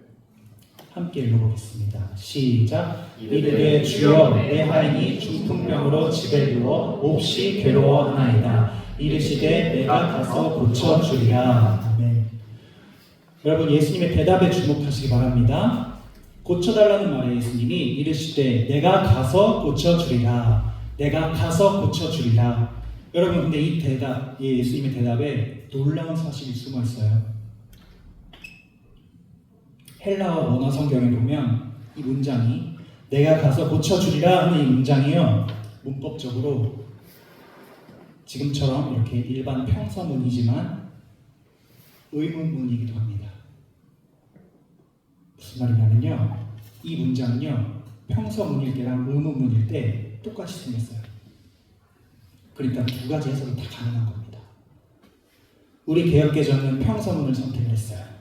함께 읽어보겠습니다. 시작. 이르되 주여 내 하인이 중풍병으로 집에 누워 몹시 괴로워하나이다. 이르시되 내가 가서 고쳐주리라. 아멘. 여러분 예수님의 대답에 주목하시기 바랍니다. 고쳐달라는 말에 예수님이 이르시되 내가 가서 고쳐주리라. 내가 가서 고쳐주리라. 여러분 근데 이 대답, 이 예수님의 대답에 놀라운 사실이 숨어 있어요. 헬라어 원어 성경에 보면 이 문장이 내가 가서 고쳐주리라 하는 이 문장이요 문법적으로 지금처럼 이렇게 일반 평서문이지만 의문문이기도 합니다. 무슨 말이냐면요 이 문장은요 평서문일 때랑 의문문일 때 똑같이 생겼어요. 그러니까 두 가지 해석이 다 가능한 겁니다. 우리 개역개정은 평서문을 선택을 했어요.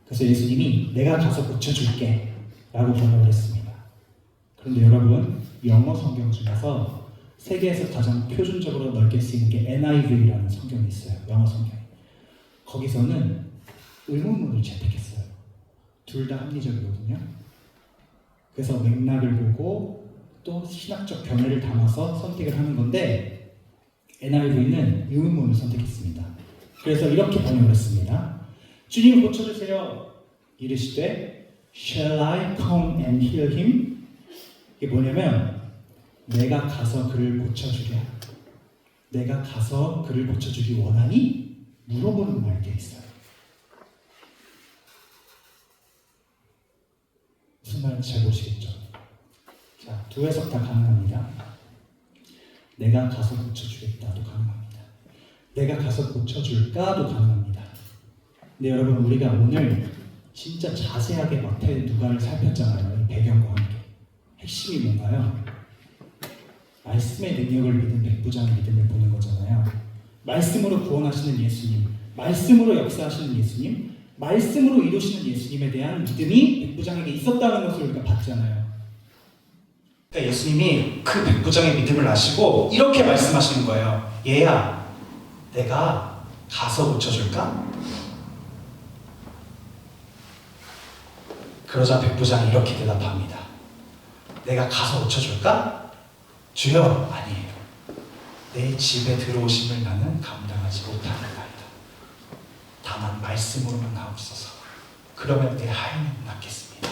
그래서 예수님이 내가 가서 고쳐줄게 라고 번역을 했습니다. 그런데 여러분 영어 성경 중에서 세계에서 가장 표준적으로 넓게 쓰이는 게 NIV라는 성경이 있어요. 영어 성경. 거기서는 의문문을 채택했어요. 둘 다 합리적이거든요. 그래서 맥락을 보고 또 신학적 견해를 담아서 선택을 하는 건데 NIV는 의문문을 선택했습니다. 그래서 이렇게 번역을 했습니다. 주님 고쳐주세요. 이르시되 Shall I come and heal him? 이게 뭐냐면 내가 가서 그를 고쳐주랴. 내가 가서 그를 고쳐주기 원하니? 물어보는 말게 있어요. 무슨 말인지 잘 보시겠죠? 자, 두 해석 다 가능합니다. 내가 가서 고쳐주겠다도 가능합니다. 내가 가서 고쳐줄까도 가능합니다. 근데 여러분, 우리가 오늘 진짜 자세하게 마태 누가를 살폈잖아요. 이 배경과 함께. 핵심이 뭔가요? 말씀의 능력을 믿은 백부장의 믿음을 보는 거잖아요. 말씀으로 구원하시는 예수님, 말씀으로 역사하시는 예수님, 말씀으로 이루시는 예수님에 대한 믿음이 백부장에게 있었다는 것을 우리가 봤잖아요. 그러니까 예수님이 그 백부장의 믿음을 아시고 이렇게 말씀하시는 거예요. 얘야, 내가 가서 고쳐줄까? 그러자 백부장이 이렇게 대답합니다. 내가 가서 고쳐줄까? 주여, 아니에요. 내 집에 들어오심을 나는 감당하지 못하나이다. 다만 말씀으로만 나옵소서. 그러면 내 하인은 낫겠습니다.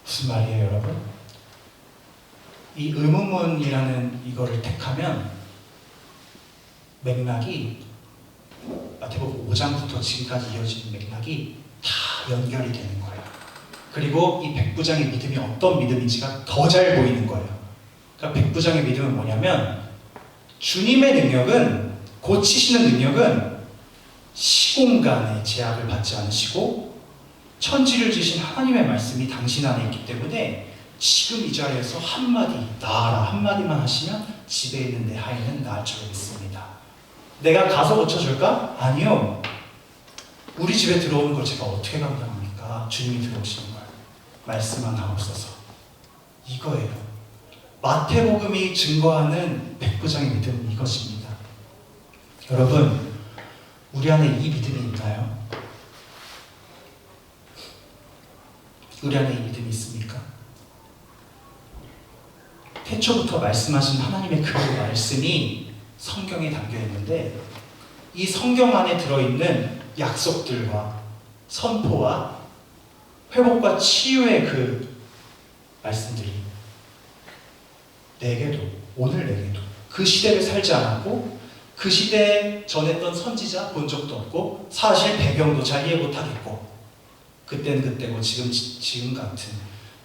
무슨 말이에요, 여러분? 이 의문문이라는 이거를 택하면 맥락이 마태복음 5장부터 지금까지 이어지는 맥락이 다 연결이 되는 거예요. 그리고 이 백부장의 믿음이 어떤 믿음인지가 더 잘 보이는 거예요. 그러니까 백부장의 믿음은 뭐냐면 주님의 능력은, 고치시는 능력은 시공간의 제약을 받지 않으시고 천지를 지으신 하나님의 말씀이 당신 안에 있기 때문에 지금 이 자리에서 한마디 나아라 한마디만 하시면 집에 있는 내 하인은 나을 줄 믿습니다. 내가 가서 고쳐줄까? 아니요. 우리 집에 들어오는 걸 제가 어떻게 감당합니까? 주님이 들어오시는 걸. 말씀만 하옵소서. 이거예요. 마태복음이 증거하는 백부장의 믿음은 이것입니다. 여러분, 우리 안에 이 믿음이 있나요? 우리 안에 이 믿음이 있습니까? 태초부터 말씀하신 하나님의 그 말씀이 성경에 담겨 있는데 이 성경 안에 들어있는 약속들과 선포와 회복과 치유의 그 말씀들이 내게도, 오늘 내게도 그 시대를 살지 않았고 그 시대에 전했던 선지자 본 적도 없고 사실 배경도 잘 이해 못하겠고 그때는 그때고 지금 같은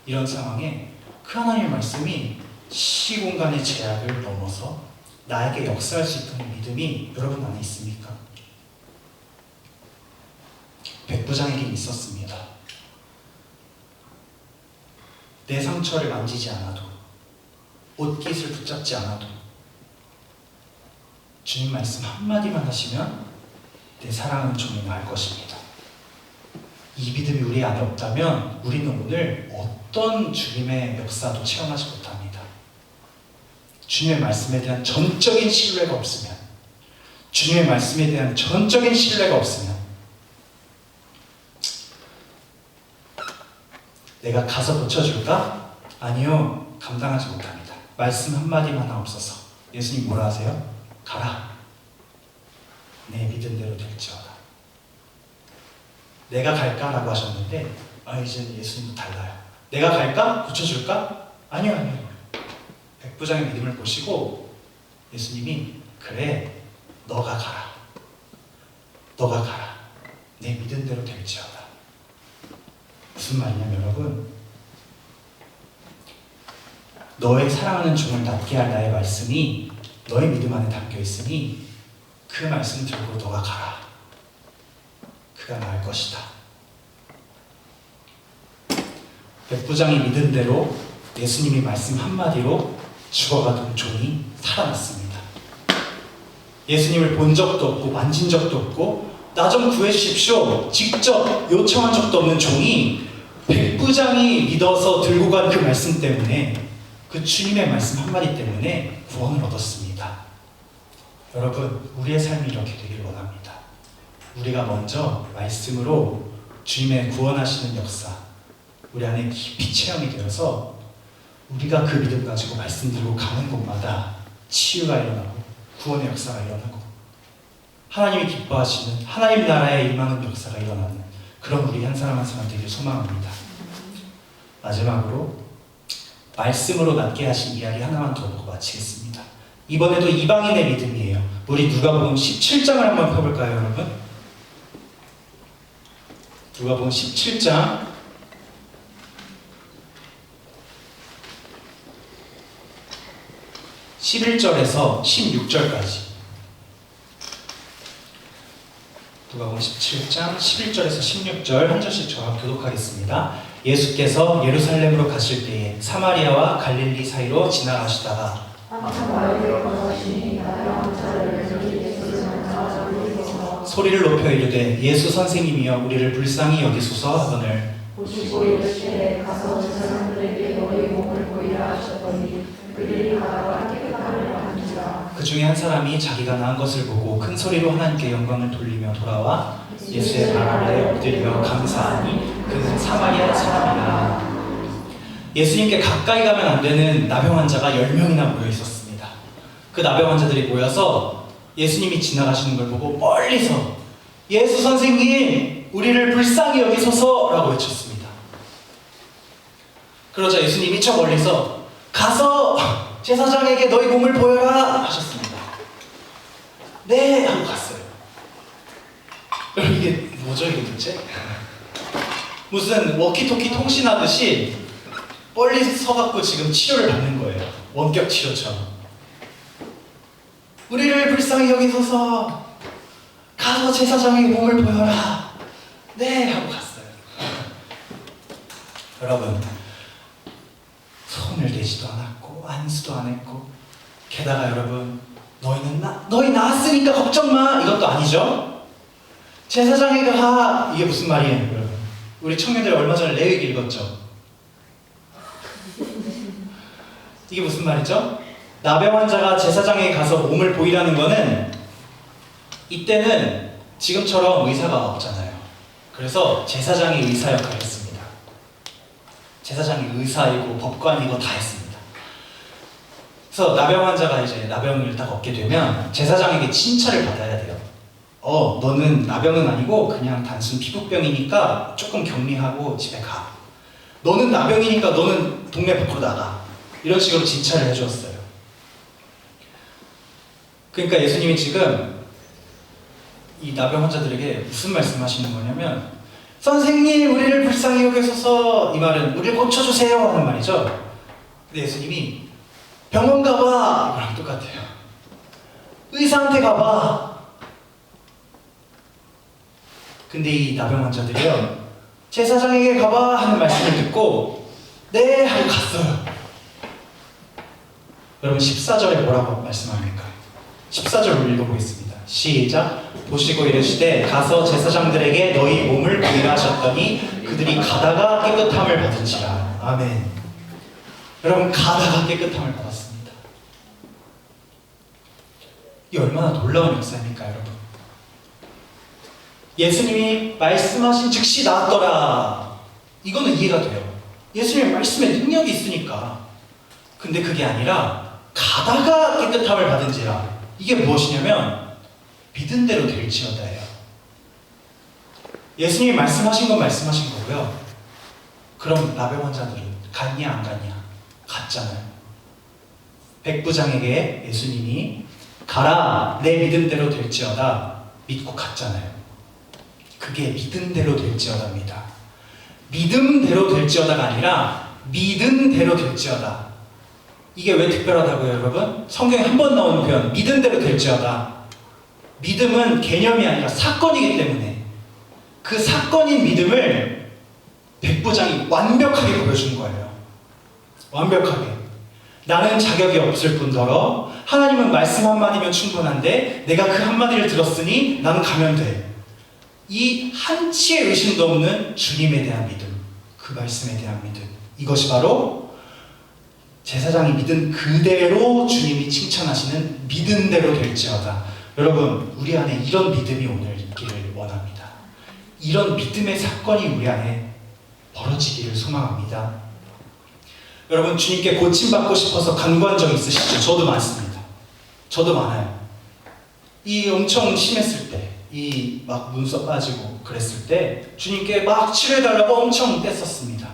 이런 상황에 그 하나님의 말씀이 시공간의 제약을 넘어서 나에게 역사할 수 있다는 믿음이 여러분 안에 있습니까? 백부장에게 있었습니다. 내 상처를 만지지 않아도, 옷깃을 붙잡지 않아도 주님 말씀 한마디만 하시면 내 사랑하는 종이 나을 것입니다. 이 믿음이 우리 안에 없다면 우리는 오늘 어떤 주님의 역사도 체험하지 못합니다. 주님의 말씀에 대한 전적인 신뢰가 없으면, 주님의 말씀에 대한 전적인 신뢰가 없으면 내가 가서 고쳐줄까? 아니요, 감당하지 못합니다. 말씀 한마디만 하옵소서. 예수님 뭐라 하세요? 가라. 내 믿음대로 될지어다. 내가 갈까라고 하셨는데 이제는 예수님도 달라요. 내가 갈까? 고쳐줄까? 아니요. 백부장의 믿음을 보시고 예수님이 그래, 너가 가라. 너가 가라. 내 믿음대로 될지어다. 무슨 말이냐면 여러분, 너의 사랑하는 종을 낫게 할 나의 말씀이 너의 믿음 안에 담겨 있으니 그 말씀 들고 너가 가라. 그가 나을 것이다. 백부장이 믿은 대로 예수님이 말씀 한마디로 죽어가던 종이 살아났습니다. 예수님을 본 적도 없고 만진 적도 없고 나 좀 구해주십시오 직접 요청한 적도 없는 종이 백부장이 믿어서 들고 간 그 말씀 때문에, 그 주님의 말씀 한마디 때문에 구원을 얻었습니다. 여러분, 우리의 삶이 이렇게 되기를 원합니다. 우리가 먼저 말씀으로 주님의 구원하시는 역사 우리 안에 깊이 체험이 되어서 우리가 그 믿음 가지고 말씀 들고 가는 곳마다 치유가 일어나고 구원의 역사가 일어나고 하나님이 기뻐하시는 하나님 나라에 임하는 역사가 일어나는 그런 우리 한 사람 한 사람 되길 소망합니다. 마지막으로 말씀으로 낫게 하신 이야기 하나만 더 보고 마치겠습니다. 이번에도 이방인의 믿음이에요. 우리 누가복음 17장을 한번 펴볼까요, 여러분? 누가복음 17장 11절에서 16절까지. 누가복음 17장 11절에서 16절 한 절씩 저와 교독하겠습니다. 예수께서 예루살렘으로 가실 때에 사마리아와 갈릴리 사이로 지나가시다가 소리를 높여 이르되 예수 선생님이여 우리를 불쌍히 여기소서 하거늘 보시고 이르시되 가서 제사장들에게 너희 몸을 보이라 하셨더니 그들이 가다가 깨끗함을 받은지라. 그 중에 한 사람이 자기가 낳은 것을 보고 큰 소리로 하나님께 영광을 돌리며 돌아와 예수의 발 아래 엎드리며 감사하니 그는 사마리아 사람이라. 예수님께 가까이 가면 안 되는 나병 환자가 10명이나 모여 있었습니다. 그 나병 환자들이 모여서 예수님이 지나가시는 걸 보고 멀리서 예수 선생님 우리를 불쌍히 여기소서 라고 외쳤습니다. 그러자 예수님이 저 멀리서 가서 제사장에게 너희 몸을 보여라 하셨습니다. 네 하고 갔어요. 이게 뭐죠 이게 도대체? 무슨 워키토키 통신하듯이 멀리 서갖고 지금 치료를 받는 거예요. 원격 치료처럼. 우리를 불쌍히 여기소서 가서 제사장에게 몸을 보여라. 네 하고 갔어요. 여러분 손을 대지도 않았고 안수도 안 했고 게다가 여러분 너희 나았으니까 걱정 마 이것도 아니죠. 제사장에게 가 이게 무슨 말이에요 여러분? 우리 청년들 얼마 전에 레위기 읽었죠. 이게 무슨 말이죠? 나병 환자가 제사장에게 가서 몸을 보이라는 거는 이때는 지금처럼 의사가 없잖아요. 그래서 제사장이 의사 역할을 했습니다. 제사장이 의사이고 법관이고 다 했습니다. 그래서 나병 환자가 이제 나병을 딱 얻게 되면 제사장에게 칭찬을 받아야 돼요. 너는 나병은 아니고 그냥 단순 피부병이니까 조금 격리하고 집에 가. 너는 나병이니까 너는 동네 밖으로 나가. 이런 식으로 진찰을 해주었어요. 그러니까 예수님이 지금 이 나병 환자들에게 무슨 말씀하시는 거냐면 선생님 우리를 불쌍히 여기소서 이 말은 우리를 고쳐주세요 하는 말이죠. 근데 예수님이 병원 가봐 이거랑 똑같아요. 의사한테 가봐. 근데 이 나병 환자들이요 제사장에게 가봐 하는 말씀을 듣고 네 하고 갔어요. 여러분 14절에 뭐라고 말씀합니까? 14절 읽어보겠습니다. 시작. 보시고 이르시되 가서 제사장들에게 너희 몸을 보이라 하셨더니 그들이 가다가 깨끗함을 받은지라. 아멘. 여러분 가다가 깨끗함을 받았습니다. 이 얼마나 놀라운 역사입니까 여러분? 예수님이 말씀하신 즉시 나았더라. 이거는 이해가 돼요. 예수님의 말씀에 능력이 있으니까. 근데 그게 아니라 가다가 깨끗함을 받은지라. 이게 무엇이냐면 믿은 대로 될지어다예요. 예수님이 말씀하신 건 말씀하신 거고요. 그럼 나병 환자들은 갔냐 안 갔냐? 갔잖아요. 백부장에게 예수님이 가라 내 믿음대로 될지어다 믿고 갔잖아요. 그게 믿음대로 될지어다입니다. 믿음대로 될지어다가 아니라 믿음대로 될지어다. 이게 왜 특별하다고요 여러분? 성경에 한 번 나오는 표현 믿음대로 될지어다. 믿음은 개념이 아니라 사건이기 때문에 그 사건인 믿음을 백부장이 완벽하게 보여준 거예요. 완벽하게. 나는 자격이 없을 뿐더러 하나님은 말씀 한마디면 충분한데 내가 그 한마디를 들었으니 나는 가면 돼. 이 한치의 의심도 없는 주님에 대한 믿음, 그 말씀에 대한 믿음, 이것이 바로 제사장이 믿은 그대로 주님이 칭찬하시는 믿은 대로 될지어다. 여러분 우리 안에 이런 믿음이 오늘 있기를 원합니다. 이런 믿음의 사건이 우리 안에 벌어지기를 소망합니다. 여러분 주님께 고침받고 싶어서 간구한 적 있으시죠? 저도 많습니다. 저도 많아요. 이 엄청 심했을 때, 이 막 눈썹 빠지고 그랬을 때 주님께 막 치료해달라고 엄청 뗐었습니다.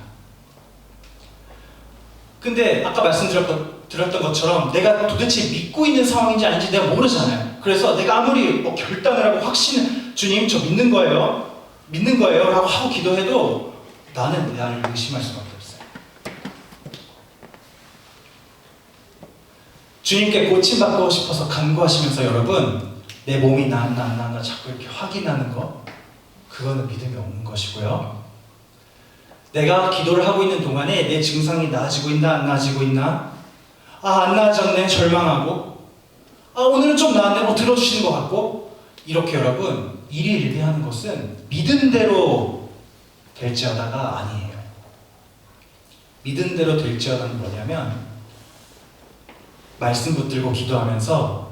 근데 아까 말씀드렸던 들었던 것처럼 내가 도대체 믿고 있는 상황인지 아닌지 내가 모르잖아요. 그래서 내가 아무리 뭐 결단을 하고 주님 저 믿는 거예요 라고 하고 기도해도 나는 나를 의심할 수밖에 없어요. 주님께 고침받고 싶어서 간구하시면서 여러분 내 몸이 나았나 안 나았나 자꾸 이렇게 확인하는 거, 그거는 믿음이 없는 것이고요. 내가 기도를 하고 있는 동안에 내 증상이 나아지고 있나 안 나아지고 있나, 안 나아졌네 절망하고, 오늘은 좀 나았네 뭐 들어주시는 것 같고, 이렇게 여러분 일희일비하는 것은 믿은 대로 될지어다가 아니에요. 믿은 대로 될지어다는 뭐냐면, 말씀 붙들고 기도하면서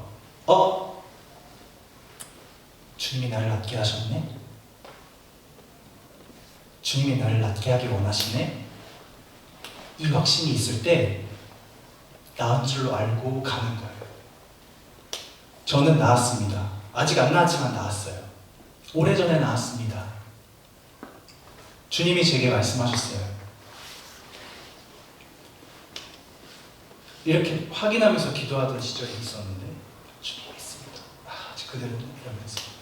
주님이 나를 낫게 하셨네? 주님이 나를 낫게 하길 원하시네? 이 확신이 있을 때 나은 줄로 알고 가는 거예요. 저는 나았습니다. 아직 안 나았지만 나았어요. 오래전에 나았습니다. 주님이 제게 말씀하셨어요. 이렇게 확인하면서 기도하던 시절이 있었는데, 주님 있습니다. 아직 그대로 이러면서.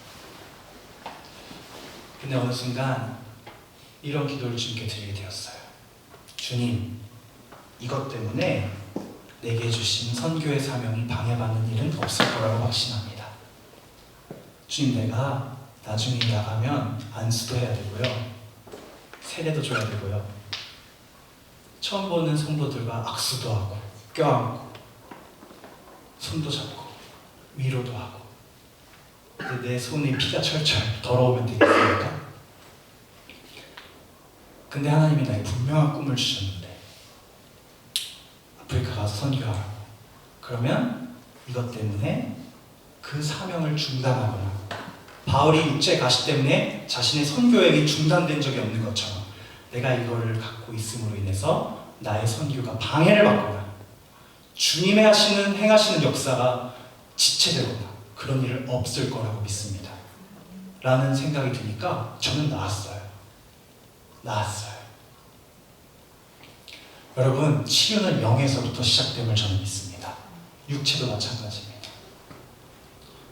근데 어느 순간 이런 기도를 주님께 드리게 되었어요. 주님, 이것 때문에 내게 주신 선교의 사명이 방해받는 일은 없을 거라고 확신합니다. 주님, 내가 나중에 나가면 안수도 해야 되고요, 세례도 줘야 되고요, 처음 보는 성도들과 악수도 하고 껴안고 손도 잡고 위로도 하고. 근데 내 손에 피가 철철 더러우면 되겠습니까? 근데 하나님이 나에게 분명한 꿈을 주셨는데, 아프리카 가서 선교하라고. 그러면 이것 때문에 그 사명을 중단하거나, 바울이 육체 가시 때문에 자신의 선교여행이 중단된 적이 없는 것처럼 내가 이거를 갖고 있음으로 인해서 나의 선교가 방해를 받거나 주님의 행하시는 역사가 지체되거나 그런 일은 없을 거라고 믿습니다. 라는 생각이 드니까 저는 나았어요. 여러분, 치유는 영에서부터 시작됨을 저는 믿습니다. 육체도 마찬가지입니다.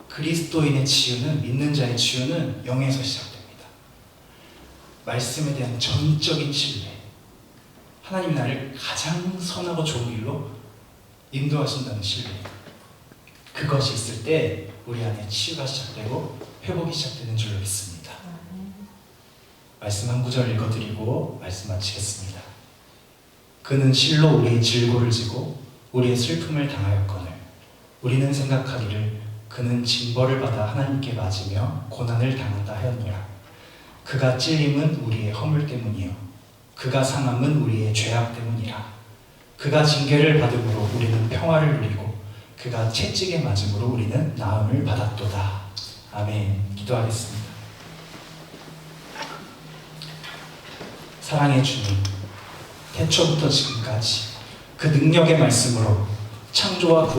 그리스도인의 치유는, 믿는 자의 치유는 영에서 시작됩니다. 말씀에 대한 전적인 신뢰, 하나님이 나를 가장 선하고 좋은 길로 인도하신다는 신뢰, 그것이 있을 때 우리 안에 치유가 시작되고 회복이 시작되는 줄로 믿습니다. 말씀 한 구절 읽어드리고 말씀 마치겠습니다. 그는 실로 우리의 질고를 지고 우리의 슬픔을 당하였거늘 우리는 생각하기를 그는 징벌을 받아 하나님께 맞으며 고난을 당한다 하였노라. 그가 찔림은 우리의 허물 때문이요 그가 상함은 우리의 죄악 때문이라. 그가 징계를 받음으로 우리는 평화를 누리고 그가 채찍에 맞음으로 우리는 나음을 받았도다. 아멘. 기도하겠습니다. 사랑의 주님, 태초부터 지금까지 그 능력의 말씀으로 창조와